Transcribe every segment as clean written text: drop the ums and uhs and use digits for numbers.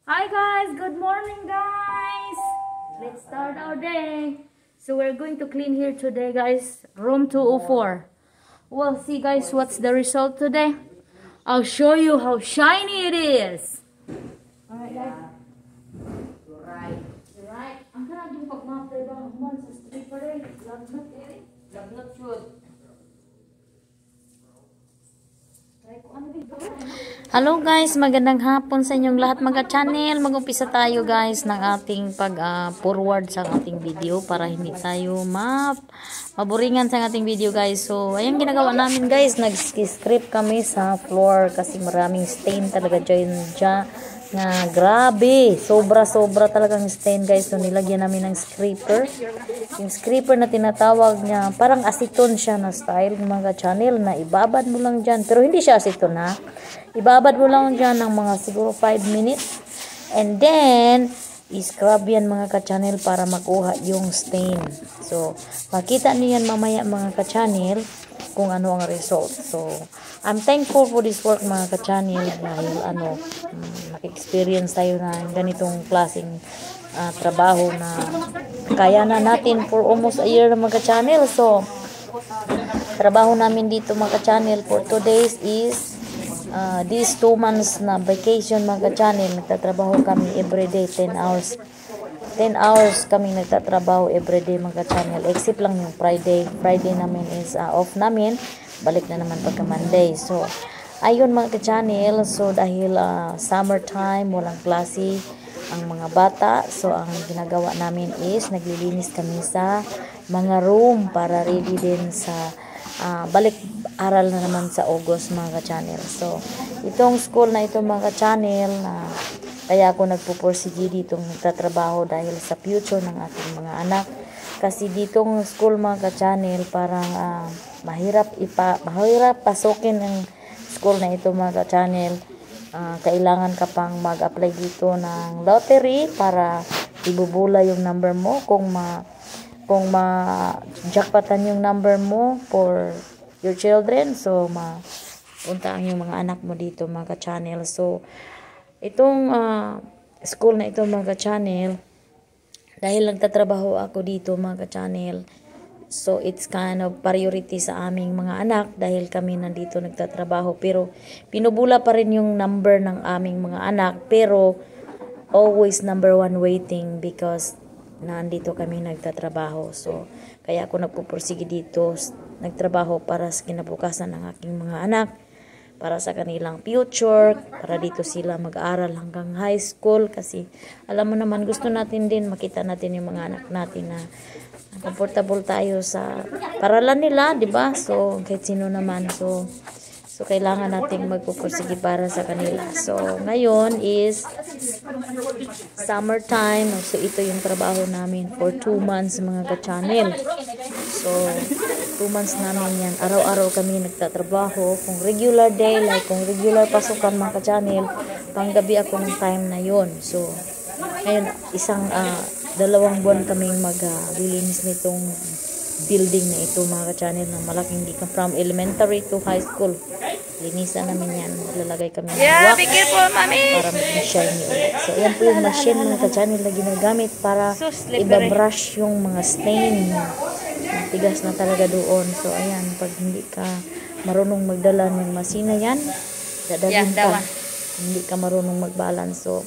Hi guys, good morning guys. Let's start our day. So we're going to clean here today guys, room 204. We'll see guys what's the result today. I'll show you how shiny it is. Alright guys. Right. Ang kanang yung pag-mapay ba ang man sa street pa rin. Lagnat shoot. Hello guys, magandang hapon sa inyong lahat mga channel. Mag-umpisa tayo guys ng ating pag-forward sa ating video para hindi tayo maburingan sa ating video guys. So, ayan ginagawa namin guys. Nag-script kami sa floor kasi maraming stain talaga dyan. Na grabe, sobra talagang stain guys. So nilagyan namin ng scraper. Yung scraper na tinatawag niya, parang aceton siya na style mga channel na ibabad mo lang dyan. Pero hindi siya aceton ha. Ibabad mo lang dyan ng mga siguro 5 minutes. And then, i-scrub yan mga ka-channel para makuha yung stain. So, makita niyo yan mamaya mga ka-channel kung ano ang result. So, I'm thankful for this work mga ka-channel dahil naki-experience tayo na ganitong klaseng trabaho na kaya na natin for almost a year na mga ka-channel. So, trabaho namin dito mga ka-channel for 2 days is these 2 months na vacation mga ka-channel. Nagtatrabaho kami everyday 10 hours. 10 hours kami nagtatrabaho everyday mga channel except lang yung Friday namin is off namin, balik na naman pagka Monday. So ayun mga channel, so dahil summertime, walang klase ang mga bata, so ang ginagawa namin is naglilinis kami sa mga room para ready din sa balik aral na naman sa August mga channel. So itong school na ito mga channel kaya ako nagpupursige ditong nagtatrabaho dahil sa future ng ating mga anak. Kasi ditong school mga ka-channel parang mahirap pasukin ang school na ito mga ka-channel. Kailangan ka pang mag-apply dito ng lottery para ibubula yung number mo kung jackpotan yung number mo for your children. So punta ang yung mga anak mo dito mga ka-channel. So itong school na ito mga ka-channel, dahil nagtatrabaho ako dito mga ka-channel, so it's kind of priority sa aming mga anak dahil kami nandito nagtatrabaho, pero pinubula pa rin yung number ng aming mga anak, pero always number 1 waiting because nandito kami nagtatrabaho. So kaya ako nagpupursige dito nagtrabaho para sa kinabukasan ng aking mga anak, para sa kanilang future, para dito sila mag-aral hanggang high school. Kasi alam mo naman, gusto natin din makita natin yung mga anak natin na comfortable tayo sa paralan nila, di ba? So kahit sino naman, so kailangan nating magpupursige para sa kanila. So ngayon is summertime, so ito yung trabaho namin for 2 months mga ka-channel. So 2 months namin yan, araw-araw kami nagtatrabaho. Kung regular day, like kung regular pasukan mga ka-channel, panggabi ako ng time na yon. So ngayon isang 2 buwan kaming maglilinis nitong building na ito mga ka-channel, na malaking di from elementary to high school. Linisan namin yan, lalagay kami ng wax para maging shiny ulit. So yan po yung machine mga ka-channel na ginagamit para ibabrush yung mga stain na tigas na talaga doon. So ayan, pag hindi ka marunong magdala ng masina yan, dadalhin ka, hindi ka marunong magbalance. So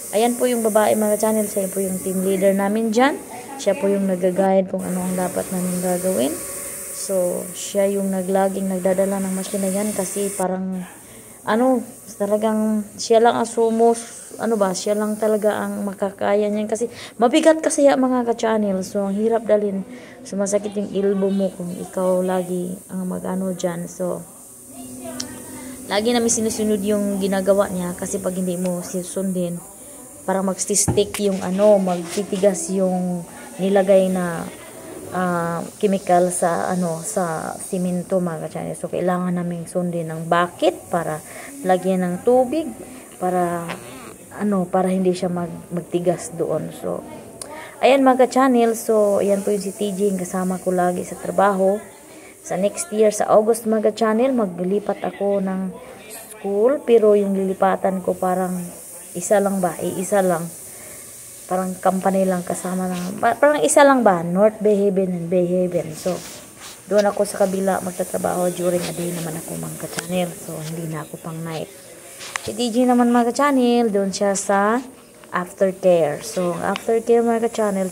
ayan po yung babae mga channel, siya po yung team leader namin dyan, siya po yung nag-guide kung ano ang dapat namin gagawin. So siya yung naglaging nagdadala ng masina yan kasi parang talagang siya lang ang siya lang talaga ang makakaya niyan kasi mabigat kasi mga ka-channel. So ang hirap dalhin, sumasakit yung elbow mo kung ikaw lagi ang dyan. So lagi namin sinusunod yung ginagawa niya kasi pag hindi mo susundin, parang magstistick yung magtitigas yung nilagay na chemical sa simento mga ka-channel. So kailangan namin sundin ng bucket para lagyan ng tubig para hindi siya magtigas doon. So ayan mga ka-channel, so ayan po yung si TJ, kasama ko lagi sa trabaho. Sa next year sa August mga ka-channel, maglipat ako ng school, pero yung lilipatan ko parang isa lang ba? Iisa lang. Parang company lang kasama lang. Parang isa lang ba? North Bay Haven and Bay Haven. So, doon ako sa kabila magtatrabaho during a day naman ako mga ka-channel. So, hindi na ako pang night. Si DJ naman mga ka-channel, doon siya sa aftercare. So, aftercare mga ka-channel,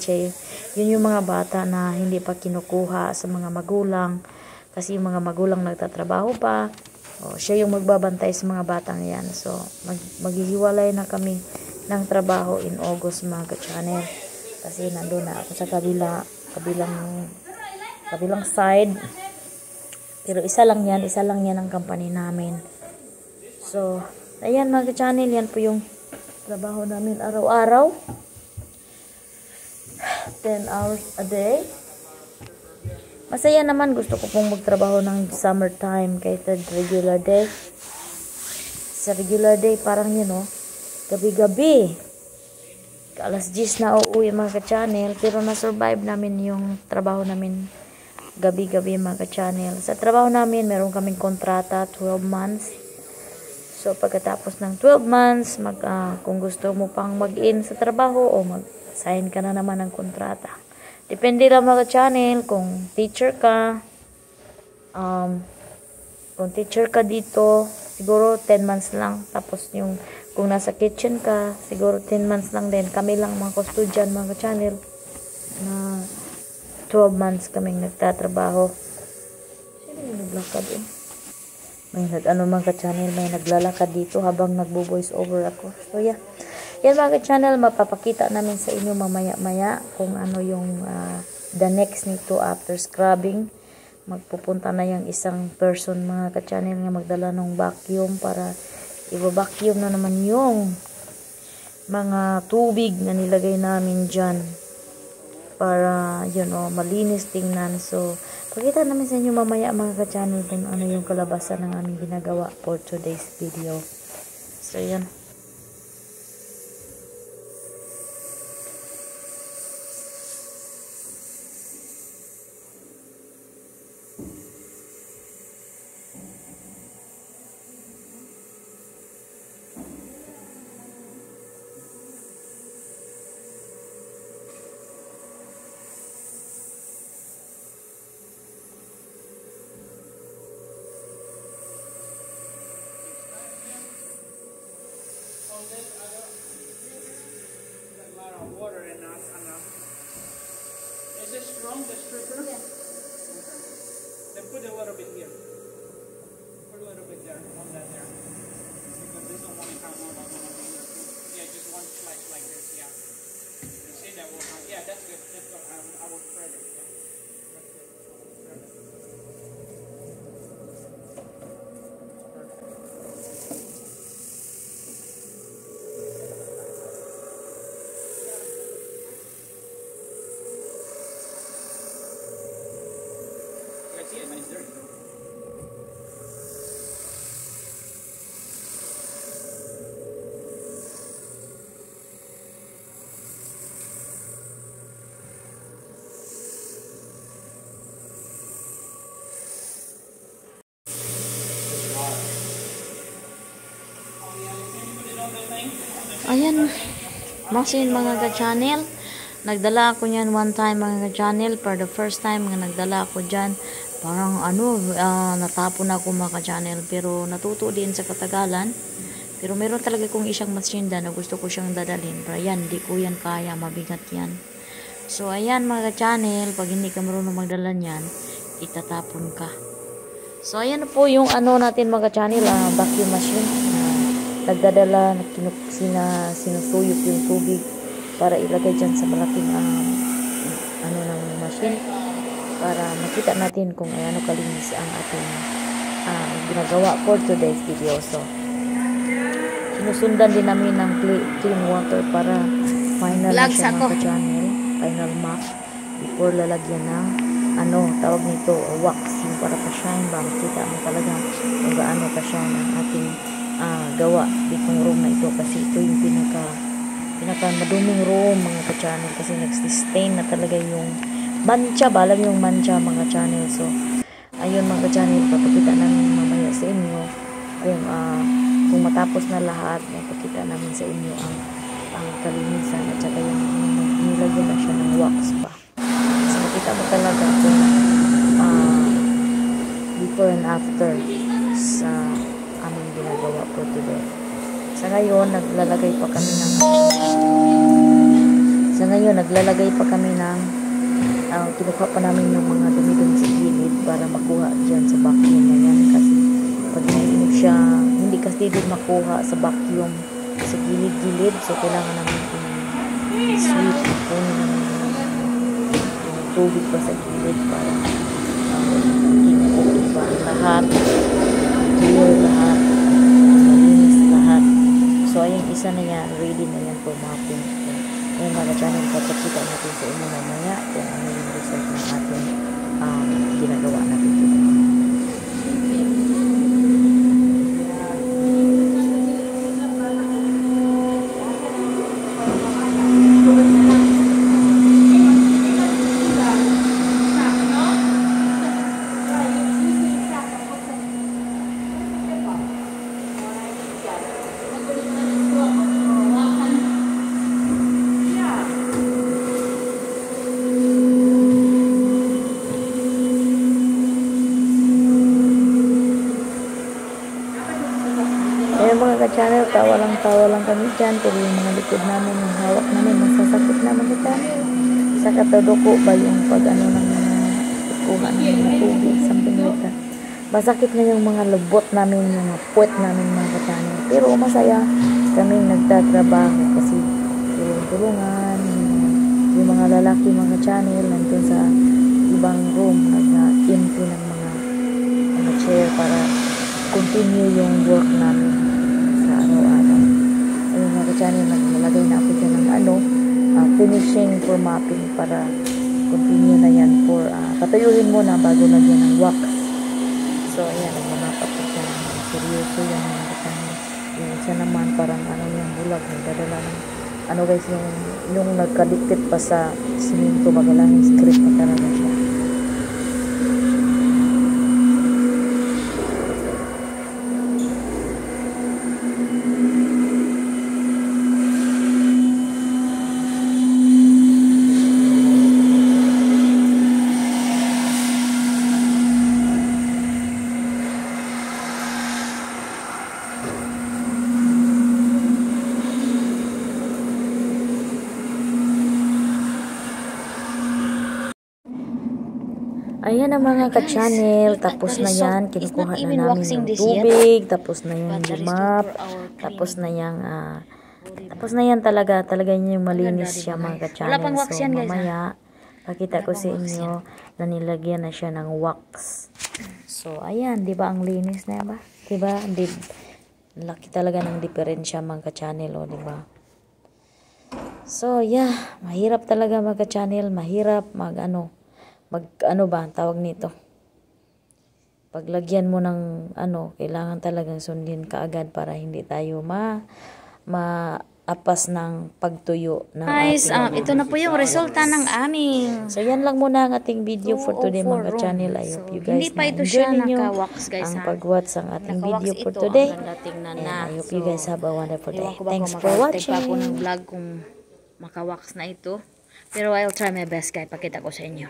yun yung mga bata na hindi pa kinukuha sa mga magulang. Kasi yung mga magulang nagtatrabaho pa. O, siya yung magbabantay sa mga batang yan. So, maghihiwalay na kami ng trabaho in August mga ka-channel. Kasi nandun na ako sa kabilang side. Pero isa lang yan ang company namin. So, ayan mga ka-channel, yan po yung trabaho namin araw-araw. 10 hours a day. Masaya naman, gusto ko pong magtrabaho ng summertime kaysa regular day. Sa regular day, parang gabi-gabi. Alas 10 na uuwi mga ka-channel, pero na-survive namin yung trabaho namin gabi-gabi mga ka-channel. Sa trabaho namin, meron kaming kontrata, 12 months. So, pagkatapos ng 12 months, kung gusto mo pang mag-in sa trabaho o mag-sign ka na naman ng kontrata. Depende lang mga channel kung teacher ka. Kung teacher ka dito, siguro 10 months lang. Tapos kung nasa kitchen ka, siguro 10 months lang din. Kami lang mga kustudyan mga channel na 12 months kaming nagtatrabaho. Sino yung naglakad eh? May mga channel, may naglalakad dito habang nagbo-voice over ako. So yeah. Yan mga channel, mapapakita namin sa inyo mamaya-maya kung ano yung the next nito after scrubbing. Magpupunta na yung isang person mga ka-channel nga magdala ng vacuum para i-vacuum na naman yung mga tubig na nilagay namin dyan para malinis tingnan. So, pakita namin sa inyo mamaya mga ka-channel kung ano yung kalabasan ng aming ginagawa for today's video. So, yan. Water and is it strong, the stripper? Yeah. Okay. Then put a little bit here. Put a little bit there, on that there. Because this don't want to count on yeah, just one slice like this, yeah. You see that will count. Yeah, that's good. That's good. I will spread it. Yeah. That's good. Spread it. Ayan, masin mga ka-channel. Nagdala ako niyan one time mga ka-channel. For the first time nagdala ako dyan. Parang natapon ako mga ka-channel. Pero natuto din sa katagalan. Pero meron talaga kong isang masinda na gusto ko siyang dadalhin. Pero yan, di ko yan kaya. Mabigat yan. So, ayan mga ka-channel. Pag hindi ka marunong magdala niyan, itatapon ka. So, ayan po yung natin mga ka-channel. Vacuum machine. Nagdadala, sinusuyok yung tubig para ilagay dyan sa malaking ng machine para makita natin kung ano kalinis ang ating ginagawa for today's video. So, sinusundan din namin ng clean water para final na siya mga ka-channel, final map before lalagyan ng tawag nito, wax, yung para pa-shine ba, makita mo talaga kung gaano ka-shine ang ating gawa ditong room na ito kasi ito yung pinaka maduming room mga ka-channel kasi nag-stain na talaga yung mancha ba, alam yung mancha mga channel. So ayun mga ka-channel, papakita namin mamaya sa inyo kung kung matapos na lahat, napakita namin sa inyo ang kalinisan at saka yung nilagyan na siya ng wax pa. So makita mo talaga kung before and after sa aming ginagawa po today. Sa ngayon, naglalagay pa kami ng kinuha pa namin yung mga dumi-dumi sa gilid para makuha dyan sa vacuum na yan, kasi pag naiinom siya, hindi kasi din makuha sa vacuum sa gilid-gilid, so kailangan namin i-sweep kunin namin yung tubig pa sa gilid para okay ba lahat, clear lahat, malinis lahat. So ayun, isa na yan, ready na yan for mopping. Ngayon mga channel, papakita natin sa inyo mamaya kung ano yung result ng ating ginagawa natin today. Mga ka-channel, tawa lang kami dyan, pero yung mga likod namin, yung hawak namin, masasakit naman sa channel. Sa kataduko ba yung pag ng mga kuha ng mga tubig, something like that. Masakit na yung mga lubot namin, yung mga puwet namin mga ka-channel. Pero masaya kaming nagtatrabaho kasi tulungan yung mga lalaki mga channel nandun sa ibang room, nag-empty ng mga chair para continue yung work namin araw-araw. Ayun mga ka-channel, naglalagay na ako dyan ng finishing for mopping para continue na yan for patuyuhin muna bago lagyan ng wax. So ayan, nagmamap ako dyan. Seryoso yan mga ka-channel. Yung isa naman parang yung bulag, nagdadala ng guys, yung nagkadiktit pa sa siminto, magalang script na talaga siya. Ayan ang mga ka-channel, tapos na yan, kinukuha na namin yung tubig, tapos na yung map, tapos na yan talaga yung malinis siya mga ka-channel. So mamaya, pakita ko sa inyo na nilagyan na siya ng wax. So ayan, di ba ang linis na ba? Di ba? Laki talaga ng diferensya mga ka-channel, di ba? So yeah, mahirap talaga mga ka-channel, mahirap tawag nito, paglagyan mo ng kailangan talagang sundin kaagad para hindi tayo maapas ng pagtuyo ng guys, ito na po yung resulta ng aming so yan lang muna ang ating video for today mga channel. I hope you guys na-enjoy ninyo ang pag-watch ang ating video for today, and I hope you guys have a wonderful day. Thanks for watching. Pa ako ng vlog kung maka-wax na ito, pero I'll try my best guys, pakita ko sa inyo.